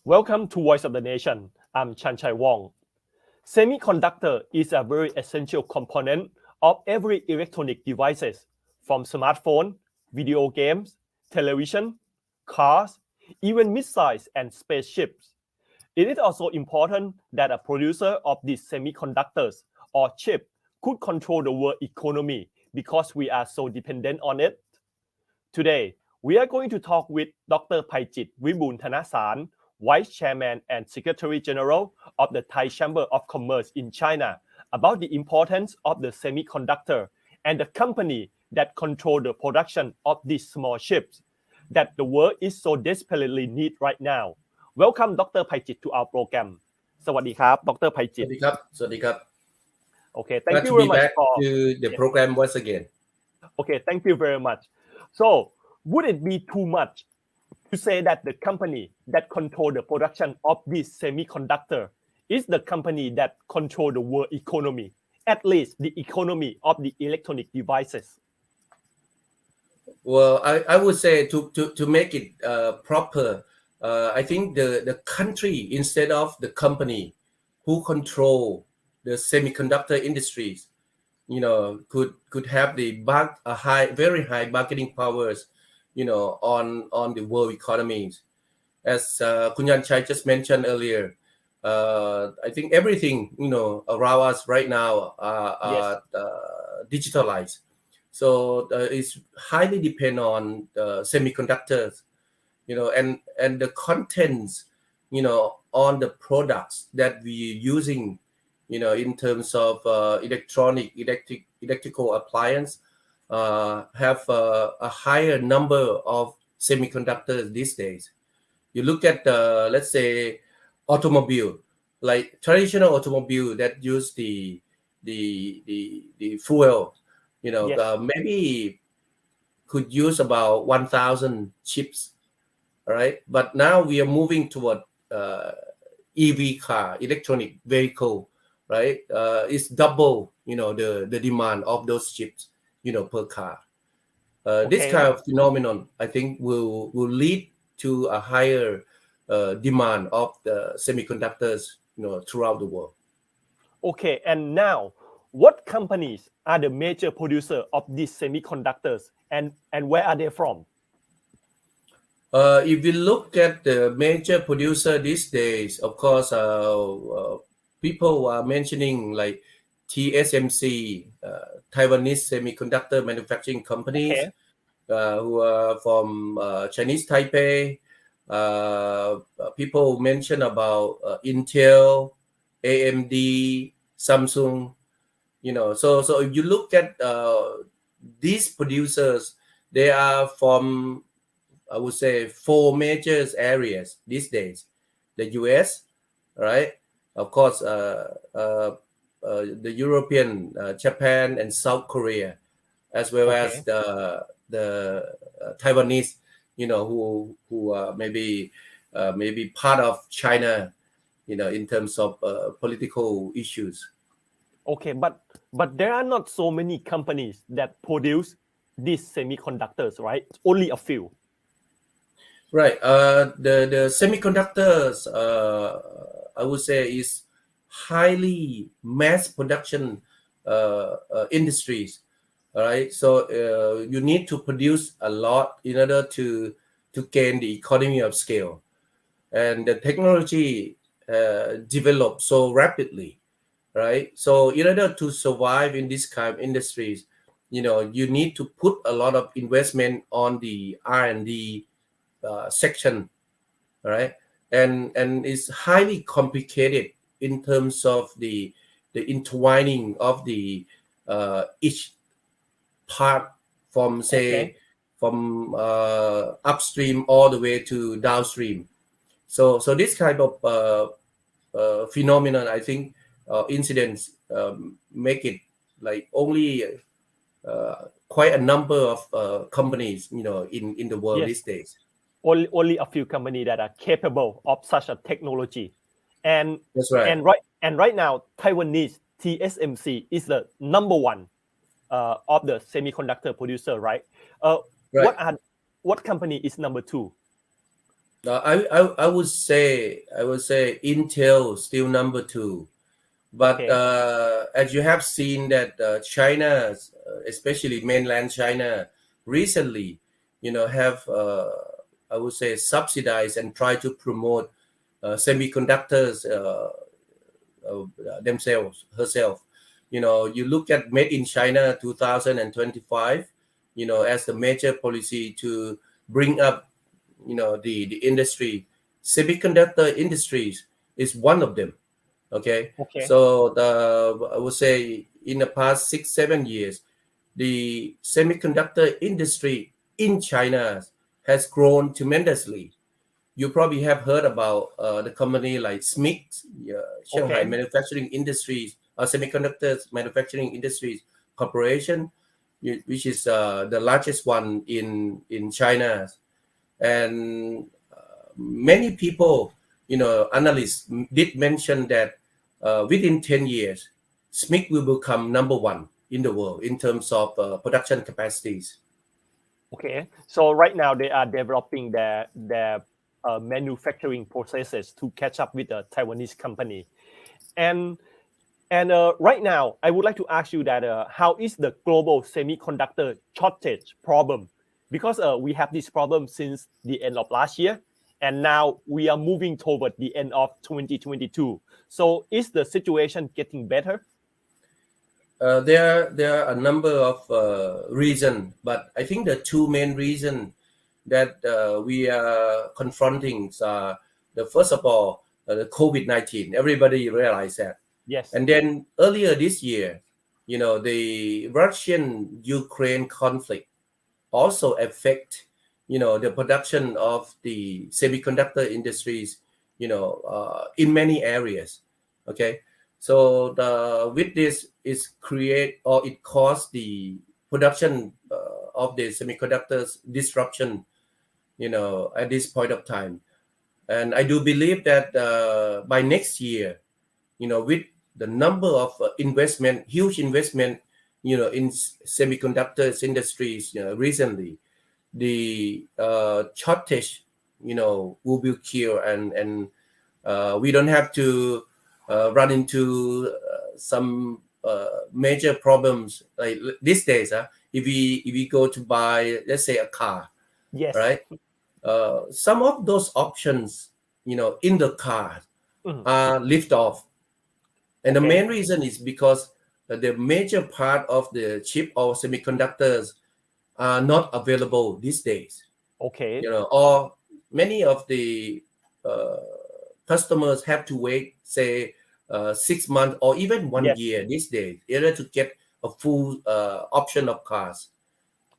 Welcome to Voice of the Nation. I'm Chanchai Wong. Semiconductor is a very essential component of every electronic devices, from smartphone, video games, television, cars, even missiles and spaceships. It is also important that a producer of these semiconductors or chip could control the world economy because we are so dependent on it. Today, we are going to talk with Dr. Phaichit Vibulthanasan, Vice Chairman and Secretary General of the Thai Chamber of Commerce in China, about the importance of the semiconductor and the company that control the production of these small chips that the world is so desperately need right now. Welcome Dr. Phaichit to our program. สวัสดีครับ Dr. สวัส Phaichit. ดีครับ สวัสดีครับ Okay, thank Glad you to very be much back for to the program once again. Okay, thank you very much. So, would it be too much to say that the company that control the production of this semiconductor is the company that control the world economy, at least the economy of the electronic devices? Well, I would say to make it proper, I think the country instead of the company who control the semiconductor industries, could have very high bargaining powers, on the world economies. As Kun Yanchai just mentioned earlier, I think everything around us right now are digitalized. So it's highly depend on semiconductors, and the contents, on the products that we're using, in terms of electrical appliance, have a higher number of semiconductors these days. You look at let's say automobile, like traditional automobile that use the fuel, maybe could use about 1,000 chips, right? But now we are moving toward EV car, electronic vehicle, right? It's double, the demand of those chips, per car. This kind of phenomenon, I think, will lead to a higher demand of the semiconductors, throughout the world. Okay, and now, what companies are the major producer of these semiconductors, and where are they from? If we look at the major producer these days, of course, people are mentioning like TSMC, Taiwanese semiconductor manufacturing companies, who are from Chinese Taipei. People mention about Intel, AMD, Samsung. So if you look at these producers, they are from, I would say, 4 major areas these days: the US, right? Of course, the European, Japan, and South Korea, as well as the Taiwanese, who are maybe part of China, in terms of political issues. Okay, but there are not so many companies that produce these semiconductors, right? Only a few. Right. The semiconductors, I would say, is highly mass production industries. All right. So you need to produce a lot in order to gain the economy of scale, and the technology develops so rapidly, right? So in order to survive in this kind of industries, you need to put a lot of investment on the R&D section, right? And it's highly complicated in terms of the intertwining of the each part from, say, from upstream all the way to downstream. So this kind of phenomenon, I think, incidents make it like only quite a number of companies, in the world these days. Only a few companies that are capable of such a technology, and that's right. And right now, Taiwanese TSMC is the number one of the semiconductor producer, right? Right. What company is number 2? I would say Intel still number two, but Okay. as you have seen that China, especially mainland China, recently, have I would say subsidized and try to promote semiconductors themselves herself. You look at Made in China 2025, as the major policy to bring up the industry. Semiconductor industries is one of them. Okay, Okay. so I would say in the past 6-7 years, the semiconductor industry in China has grown tremendously. You probably have heard about the company like SMIC, Shanghai Okay. Manufacturing Industries, Semiconductors Manufacturing Industries Corporation, which is the largest one in China. And many people, analysts did mention that within 10 years, SMIC will become number one in the world in terms of production capacities. Okay. So right now they are developing their manufacturing processes to catch up with the Taiwanese company. And right now, I would like to ask you that how is the global semiconductor shortage problem? Because we have this problem since the end of last year, and now we are moving toward the end of 2022. So is the situation getting better? There are a number of reasons, but I think the two main reasons that we are confronting are the first of all, the COVID-19. Everybody realized that. Yes. And then earlier this year, the Russian-Ukraine conflict also affect, the production of the semiconductor industries, in many areas. Okay, so with this is create or it caused the production of the semiconductors disruption, at this point of time. And I do believe that by next year, with the number of huge investment, in semiconductors industries, recently, the shortage, will be cured, and we don't have to run into some major problems like these days. If we go to buy, let's say, a car, Yes. right? Some of those options, in the car Mhm. are lift off, and the Okay. main reason is because the major part of the chip or semiconductors are not available these days. Okay. Or many of the uh, customers have to wait, say, 6 months or even one Yes. year these days in order to get a full option of cars.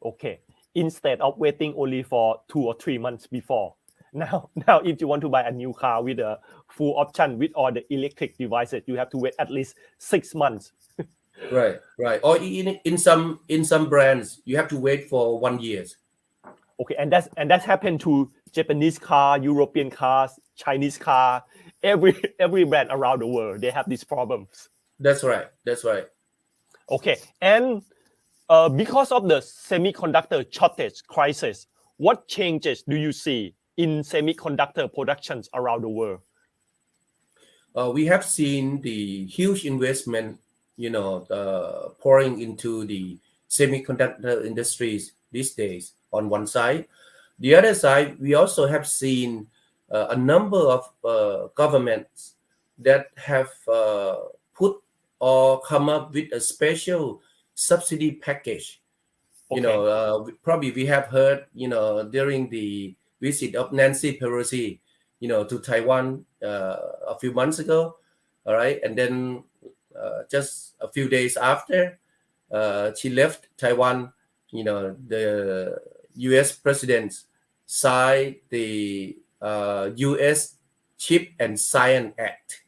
Okay. Instead of waiting only for 2 or 3 months before. Now, if you want to buy a new car with a full option with all the electric devices, you have to wait at least 6 months. Right. Or in some brands, you have to wait for 1 year. Okay, and that's happened to Japanese car, European cars, Chinese car, every brand around the world. They have these problems. That's right. That's right. Okay, and because of the semiconductor shortage crisis, what changes do you see in semiconductor productions around the world? We have seen the huge investment, pouring into the semiconductor industries these days on one side. The other side, we also have seen a number of governments that have put or come up with a special subsidy package. Okay. Probably we have heard, during the visit of Nancy Pelosi, to Taiwan a few months ago. All right. And then just a few days after she left Taiwan, the US president signed the US Chip and Science Act.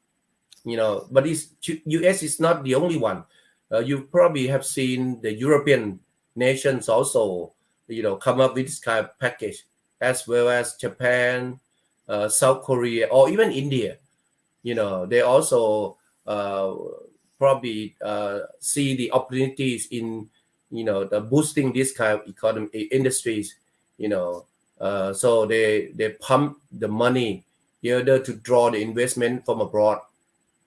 But US is not the only one. You probably have seen the European nations also, come up with this kind of package, as well as Japan, South Korea, or even India. They also probably see the opportunities in, the boosting this kind of economy industries, So they pump the money in order to draw the investment from abroad.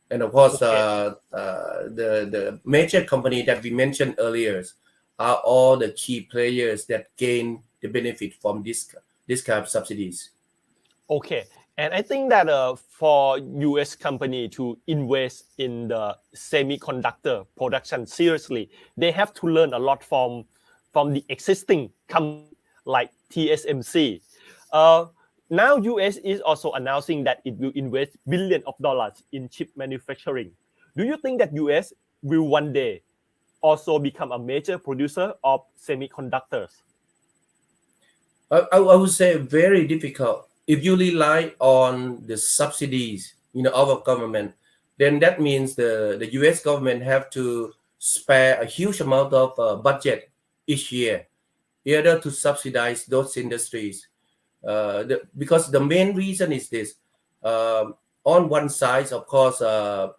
And of course, Okay. the major company that we mentioned earlier are all the key players that gain the benefit from this kind of subsidies. Okay. And I think that for US company to invest in the semiconductor production seriously, they have to learn a lot from the existing company like TSMC. Uh, Now US is also announcing that it will invest billions of dollars in chip manufacturing. Do you think that US will one day also become a major producer of semiconductors? I would say very difficult. If you rely on the subsidies, of our government, then that means the U.S. government have to spare a huge amount of budget each year in order to subsidize those industries. Because the main reason is this: on one side, of course,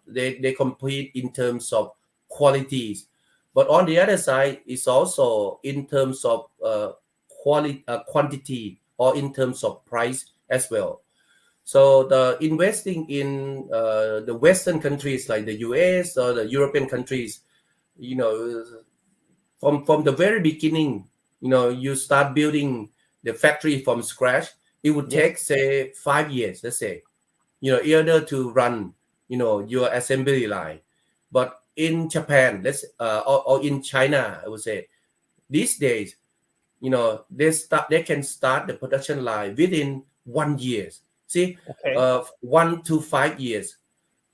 they compete in terms of qualities, but on the other side, it's also in terms of quantity or in terms of price as well. So the investing in the Western countries like the US or the European countries, you know, from the very beginning, you start building the factory from scratch. It would Yes. take say 5 years, let's say, in order to run, your assembly line. But in Japan, or in China, I would say these days, they can start the production line within 1 year. See, Okay. 1 to 5 years.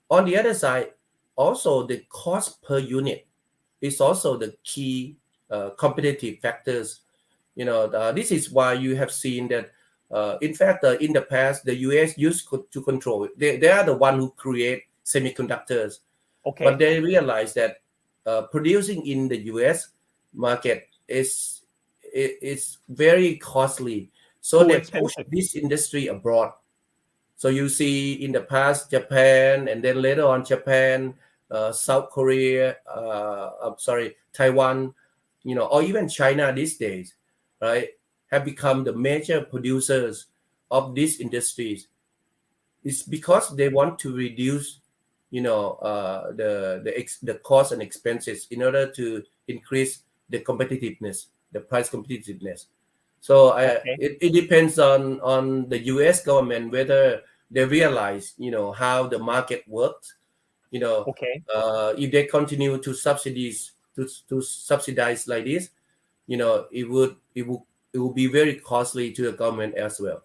On the other side, also the cost per unit is also the key competitive factors. This is why you have seen that. In fact, in the past, the U.S. used to control it. They are the one who create semiconductors, but Okay. they realize that producing in the U.S. market is very costly. So Too they push expensive. this industry abroad. So you see in the past Japan, and then later on Japan, South Korea, I'm sorry, Taiwan, or even China these days, right, have become the major producers of these industries. It's because they want to reduce, the cost and expenses in order to increase the competitiveness, the price competitiveness. So Okay. it depends on the U.S. government whether they realize how the market works. Okay. If they continue to subsidize like this, it would be very costly to the government as well.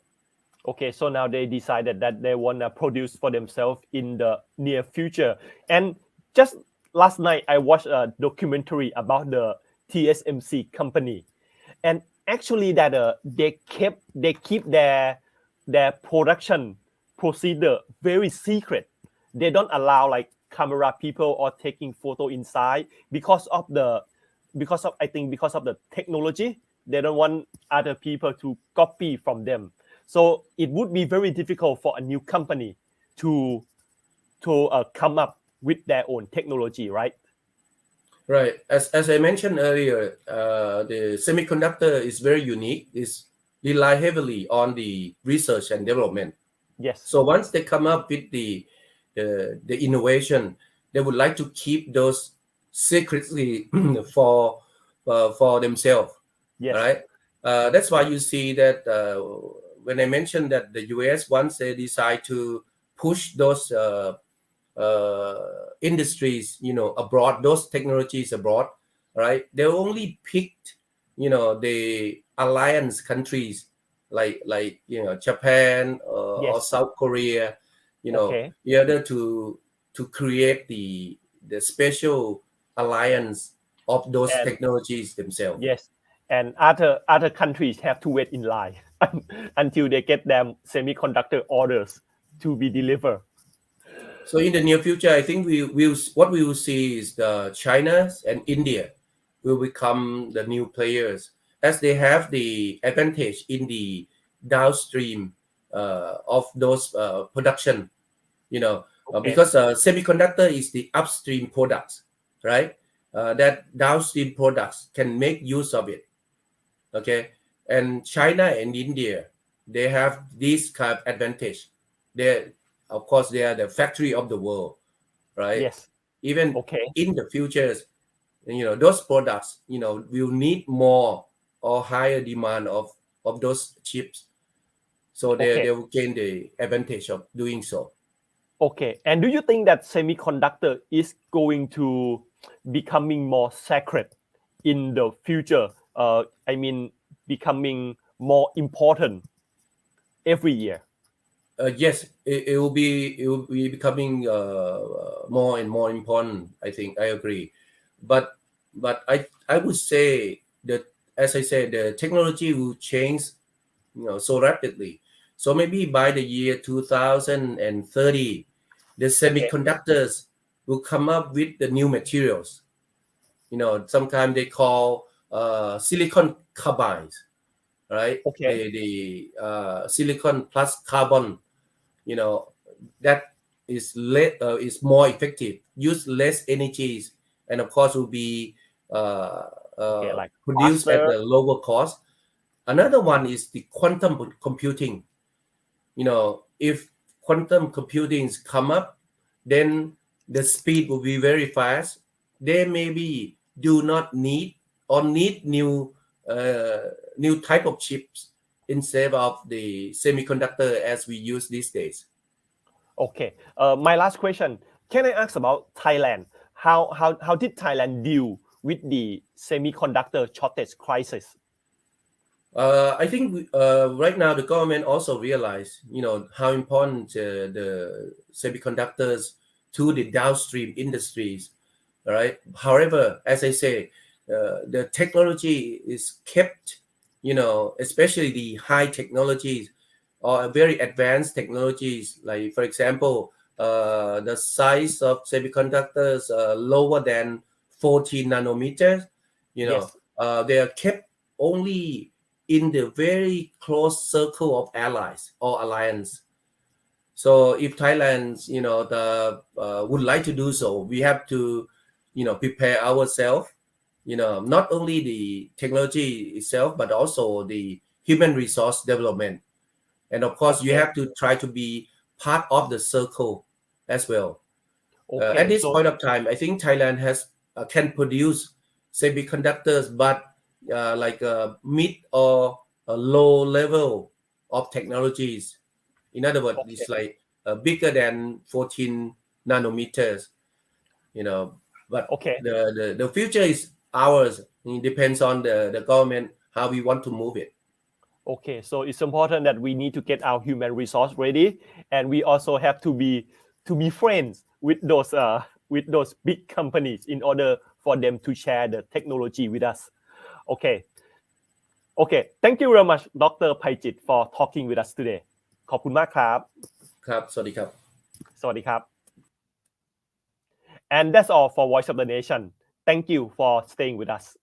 Okay, so now they decided that they want to produce for themselves in the near future. And just last night, I watched a documentary about the TSMC company, and actually that they keep their production procedure very secret. They don't allow like camera people or taking photo inside because of I think because of the technology. They don't want other people to copy from them. So it would be very difficult for a new company to come up with their own technology, right? Right. As I mentioned earlier, the semiconductor is very unique. It's rely heavily on the research and development. Yes. So once they come up with the innovation, they would like to keep those secretly for themselves. All Yes. right. That's why you see that when I mentioned that the U.S. once they decide to push those industries, abroad, those technologies abroad, right? They only picked, the alliance countries like Japan or Yes. South Korea, Okay. in order to create the special alliance of those And technologies themselves. yes. And other countries have to wait in line until they get them semiconductor orders to be delivered. So in the near future, I think what we will see is the China and India will become the new players as they have the advantage in the downstream of those production. Okay. Because semiconductor is the upstream products, right? That downstream products can make use of it. Okay, and China and India, they have this kind of advantage. Of course, they are the factory of the world, right? Yes. Even Okay. in the futures, those products, will need more or higher demand of those chips. So Okay. they will gain the advantage of doing so. Okay. And do you think that semiconductor is going to becoming more sacred in the future? I mean, becoming more important every year. Yes, it will be becoming more and more important. I think I agree, but I would say that, as I said, the technology will change, so rapidly. So maybe by the year 2030, the semiconductors will come up with the new materials. Sometimes they call silicon carbide, right? Okay. The silicon plus carbon, that is more effective, use less energies, and of course will be Okay. Like produced at faster. a lower cost. Another one is the quantum computing. If quantum computing come up, then the speed will be very fast. They maybe do not need or need new type of chips instead of the semiconductor as we use these days. Okay. My last question. Can I ask about Thailand? How did Thailand deal with the semiconductor shortage crisis? I think right now the government also realize, how important the semiconductors to the downstream industries. All right. However, as I say, the technology is kept, especially the high technologies or very advanced technologies. Like, for example, the size of semiconductors lower than 14 nanometers. Yes. They are kept only in the very close circle of allies or alliance. So if Thailand, would like to do so, we have to, prepare ourselves. Not only the technology itself, but also the human resource development. And of course, you Okay. have to try to be part of the circle as well. At Okay. this So point of time, I think Thailand can produce semiconductors, but like a mid or a low level of technologies. In other words, okay. it's like bigger than 14 nanometers. But Okay. the future is ours. It depends on the government how we want to move it. Okay. So it's important that we need to get our human resource ready, and we also have to be friends with those big companies in order for them to share the technology with us. Okay. Okay. Thank you very much, Dr. Paichit, for talking with us today. ขอบคุณมากครับ ครับสวัสดีครับ สวัสดีครับ And that's all for Voice of the Nation. Thank you for staying with us.